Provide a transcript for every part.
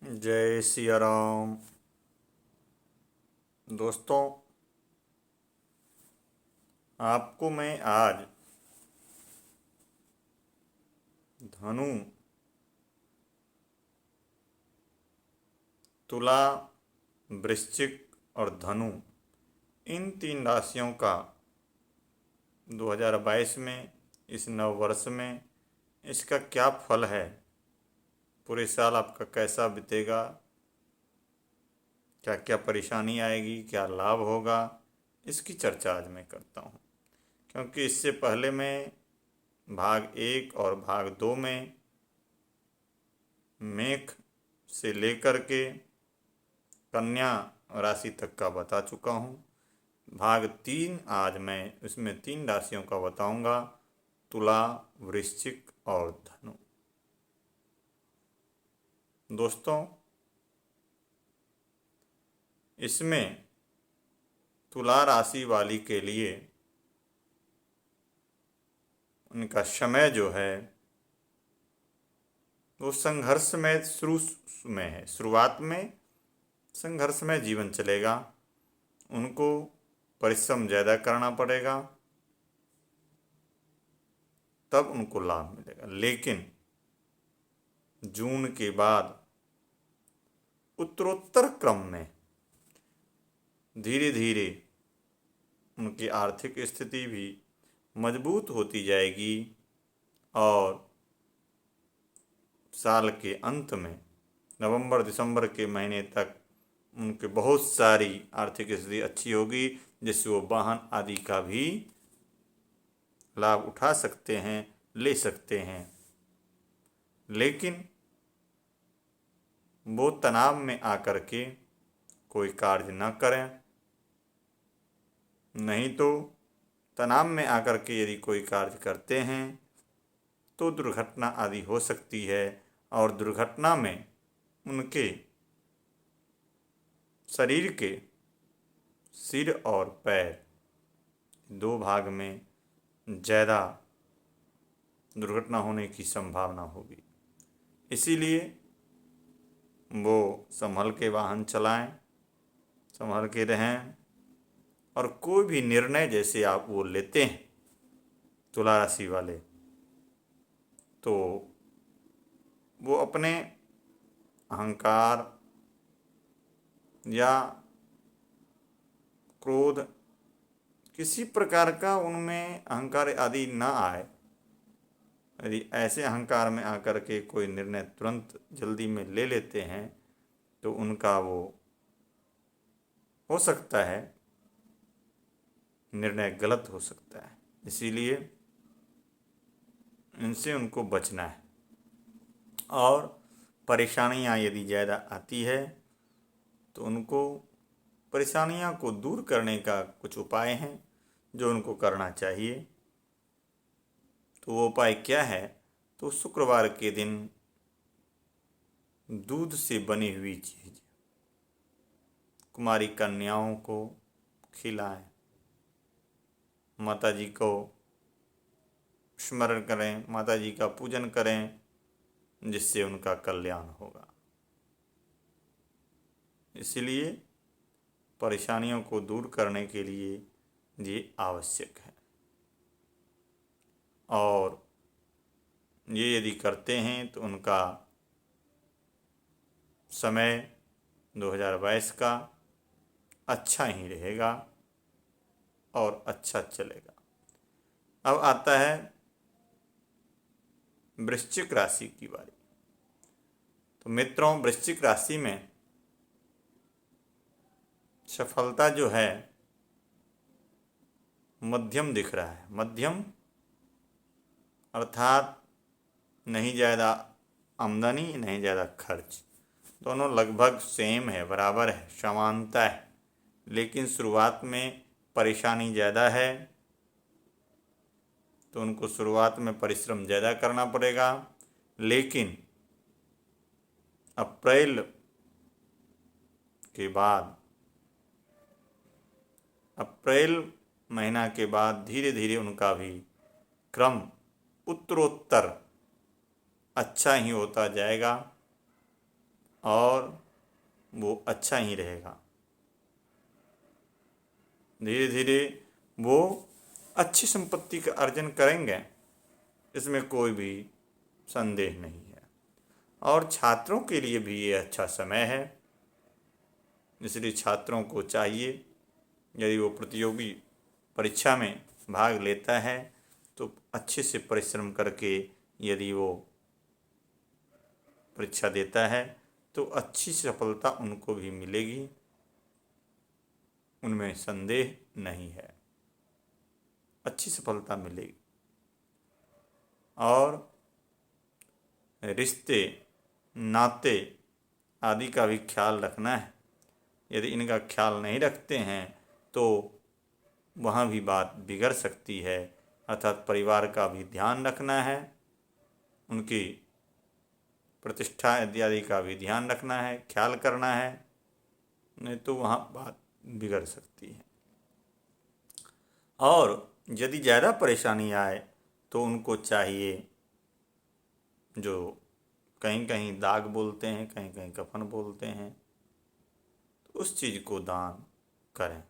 जय सिया राम। दोस्तों, आपको मैं आज धनु, तुला, वृश्चिक और धनु, इन तीन राशियों का 2022 में, इस नव वर्ष में इसका क्या फल है, पूरे साल आपका कैसा बीतेगा, क्या क्या परेशानी आएगी, क्या लाभ होगा, इसकी चर्चा आज मैं करता हूँ। क्योंकि इससे पहले मैं भाग 1 और भाग 2 में मेष से लेकर के कन्या राशि तक का बता चुका हूँ। भाग 3 आज मैं इसमें 3 राशियों का बताऊंगा, तुला, वृश्चिक और धनु। दोस्तों, इसमें तुला राशि वाली के लिए उनका समय जो है वो संघर्ष में शुरू में है। शुरुआत में संघर्ष में जीवन चलेगा, उनको परिश्रम ज़्यादा करना पड़ेगा, तब उनको लाभ मिलेगा। लेकिन जून के बाद उत्तरोत्तर क्रम में धीरे धीरे उनकी आर्थिक स्थिति भी मजबूत होती जाएगी और साल के अंत में नवंबर दिसंबर के महीने तक उनके बहुत सारी आर्थिक स्थिति अच्छी होगी, जिससे वो वाहन आदि का भी लाभ उठा सकते हैं, ले सकते हैं। लेकिन वो तनाव में आकर के कोई कार्य न करें, नहीं तो तनाव में आकर के यदि कोई कार्य करते हैं तो दुर्घटना आदि हो सकती है और दुर्घटना में उनके शरीर के सिर और पैर 2 भाग में ज़्यादा दुर्घटना होने की संभावना होगी। इसीलिए वो संभल के वाहन चलाएं, संभल के रहें और कोई भी निर्णय जैसे आप वो लेते हैं तुला राशि वाले, तो वो अपने अहंकार या क्रोध, किसी प्रकार का उनमें अहंकार आदि न आए। यदि ऐसे अहंकार में आकर के कोई निर्णय तुरंत जल्दी में ले लेते हैं तो उनका वो हो सकता है निर्णय गलत हो सकता है। इसीलिए इनसे उनको बचना है। और परेशानियां यदि ज़्यादा आती है तो उनको परेशानियां को दूर करने का कुछ उपाय हैं जो उनको करना चाहिए। तो वो उपाय क्या है? तो शुक्रवार के दिन दूध से बनी हुई चीज़ कुमारी कन्याओं को खिलाएं, माता जी को स्मरण करें, माता जी का पूजन करें, जिससे उनका कल्याण होगा। इसलिए परेशानियों को दूर करने के लिए ये आवश्यक है। और ये यदि करते हैं तो उनका समय 2022 का अच्छा ही रहेगा और अच्छा चलेगा। अब आता है वृश्चिक राशि की बारी। तो मित्रों, वृश्चिक राशि में सफलता जो है मध्यम दिख रहा है। मध्यम अर्थात नहीं ज़्यादा आमदनी, नहीं ज़्यादा खर्च, दोनों लगभग सेम है, बराबर है, समानता है। लेकिन शुरुआत में परेशानी ज़्यादा है तो उनको शुरुआत में परिश्रम ज़्यादा करना पड़ेगा। लेकिन अप्रैल के बाद, अप्रैल महीना के बाद धीरे धीरे उनका भी क्रम उत्तरोत्तर अच्छा ही होता जाएगा और वो अच्छा ही रहेगा। धीरे धीरे वो अच्छी संपत्ति का अर्जन करेंगे, इसमें कोई भी संदेह नहीं है। और छात्रों के लिए भी ये अच्छा समय है, इसलिए छात्रों को चाहिए यदि वो प्रतियोगी परीक्षा में भाग लेता है तो अच्छे से परिश्रम करके यदि वो परीक्षा देता है तो अच्छी सफलता उनको भी मिलेगी, उनमें संदेह नहीं है, अच्छी सफलता मिलेगी। और रिश्ते नाते आदि का भी ख्याल रखना है। यदि इनका ख्याल नहीं रखते हैं तो वहाँ भी बात बिगड़ सकती है, अर्थात परिवार का भी ध्यान रखना है, उनकी प्रतिष्ठा इत्यादि का भी ध्यान रखना है, ख्याल करना है, नहीं तो वहाँ बात बिगड़ सकती है। और यदि ज़्यादा परेशानी आए तो उनको चाहिए, जो कहीं कहीं दाग बोलते हैं, कहीं कहीं कफन बोलते हैं, तो उस चीज़ को दान करें।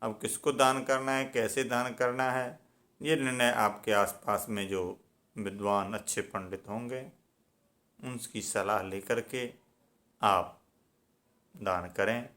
अब किसको दान करना है, कैसे दान करना है, ये निर्णय आपके आसपास में जो विद्वान अच्छे पंडित होंगे उनकी सलाह लेकर के आप दान करें।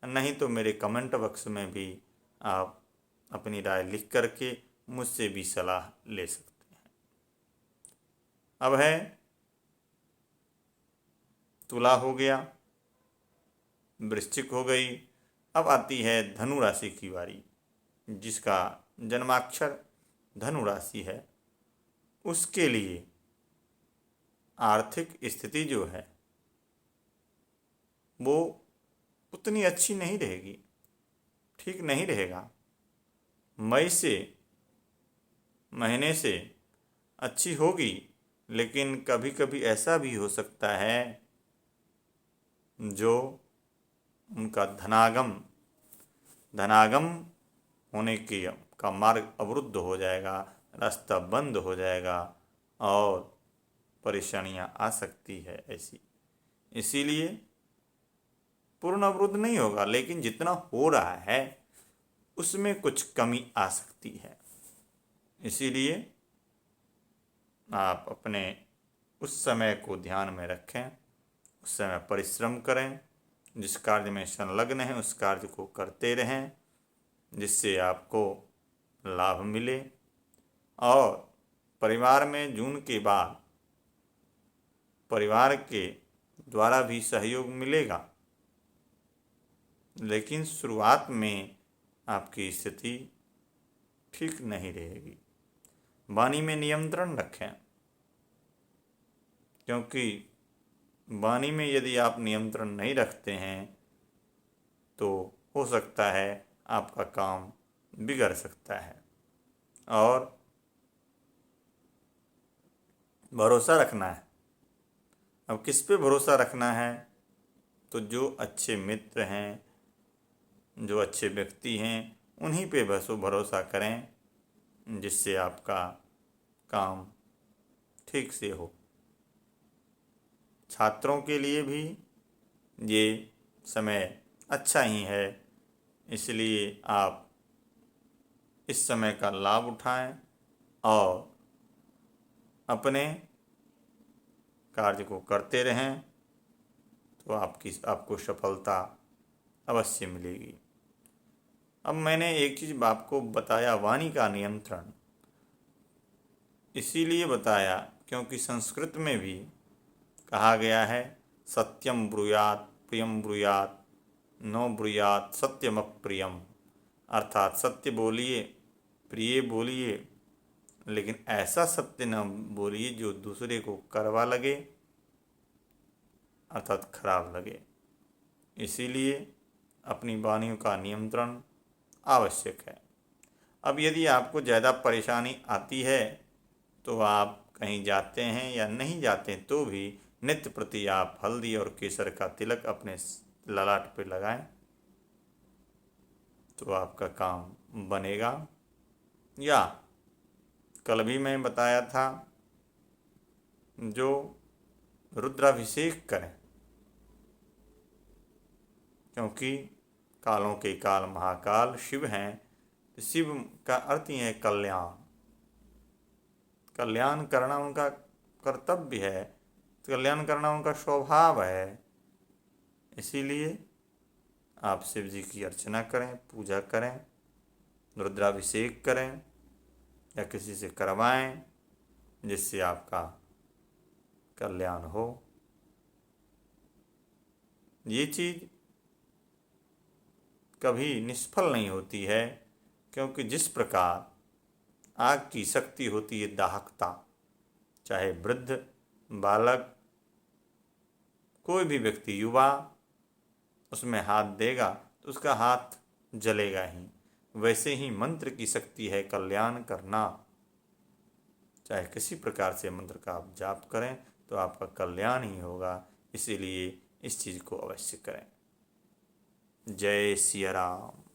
नहीं तो मेरे कमेंट बॉक्स में भी आप अपनी राय लिख करके मुझसे भी सलाह ले सकते हैं। अब है तुला हो गया, वृश्चिक हो गई, अब आती है धनु राशि की बारी। जिसका जन्माक्षर धनु राशि है उसके लिए आर्थिक स्थिति जो है वो उतनी अच्छी नहीं रहेगी, ठीक नहीं रहेगा। मई से महीने से अच्छी होगी, लेकिन कभी कभी ऐसा भी हो सकता है जो उनका धनागम होने की का मार्ग अवरुद्ध हो जाएगा, रास्ता बंद हो जाएगा और परेशानियां आ सकती है ऐसी। इसीलिए पूर्ण अवरुद्ध नहीं होगा, लेकिन जितना हो रहा है उसमें कुछ कमी आ सकती है। इसीलिए आप अपने उस समय को ध्यान में रखें, उस समय परिश्रम करें, जिस कार्य में संलग्न हैं उस कार्य को करते रहें जिससे आपको लाभ मिले। और परिवार में जून के बाद परिवार के द्वारा भी सहयोग मिलेगा, लेकिन शुरुआत में आपकी स्थिति ठीक नहीं रहेगी। वाणी में नियंत्रण रखें, क्योंकि वाणी में यदि आप नियंत्रण नहीं रखते हैं तो हो सकता है आपका काम बिगड़ सकता है। और भरोसा रखना है। अब किस पे भरोसा रखना है, तो जो अच्छे मित्र हैं, जो अच्छे व्यक्ति हैं, उन्हीं पे बस भरोसा करें जिससे आपका काम ठीक से हो। छात्रों के लिए भी ये समय अच्छा ही है, इसलिए आप इस समय का लाभ उठाएं और अपने कार्य को करते रहें तो आपको सफलता अवश्य मिलेगी। अब मैंने एक चीज़ आपको बताया, वाणी का नियंत्रण, इसीलिए बताया क्योंकि संस्कृत में भी कहा गया है सत्यम ब्रूयात प्रियम ब्रूयात नो ब्रूयात सत्यम अप्रियम, अर्थात सत्य बोलिए, प्रिय बोलिए, लेकिन ऐसा सत्य न बोलिए जो दूसरे को कड़वा लगे, अर्थात खराब लगे। इसीलिए अपनी वाणियों का नियंत्रण आवश्यक है। अब यदि आपको ज़्यादा परेशानी आती है तो आप कहीं जाते हैं या नहीं जाते तो भी नित्य प्रति आप हल्दी और केसर का तिलक अपने ललाट पे लगाएं तो आपका काम बनेगा। या कल भी मैं बताया था जो रुद्राभिषेक करें, क्योंकि कालों के काल महाकाल शिव हैं। तो शिव का अर्थ ही है कल्याण। कल्याण करना उनका कर्तव्य है, कल्याण करना उनका स्वभाव है। इसीलिए आप शिव जी की अर्चना करें, पूजा करें, रुद्राभिषेक करें या किसी से करवाएं, जिससे आपका कल्याण हो। ये चीज़ कभी निष्फल नहीं होती है, क्योंकि जिस प्रकार आग की शक्ति होती है दाहकता, चाहे वृद्ध, बालक, कोई भी व्यक्ति, युवा उसमें हाथ देगा तो उसका हाथ जलेगा ही। वैसे ही मंत्र की शक्ति है कल्याण करना। चाहे किसी प्रकार से मंत्र का आप जाप करें तो आपका कल्याण ही होगा। इसीलिए इस चीज़ को अवश्य करें। जय सिया राम।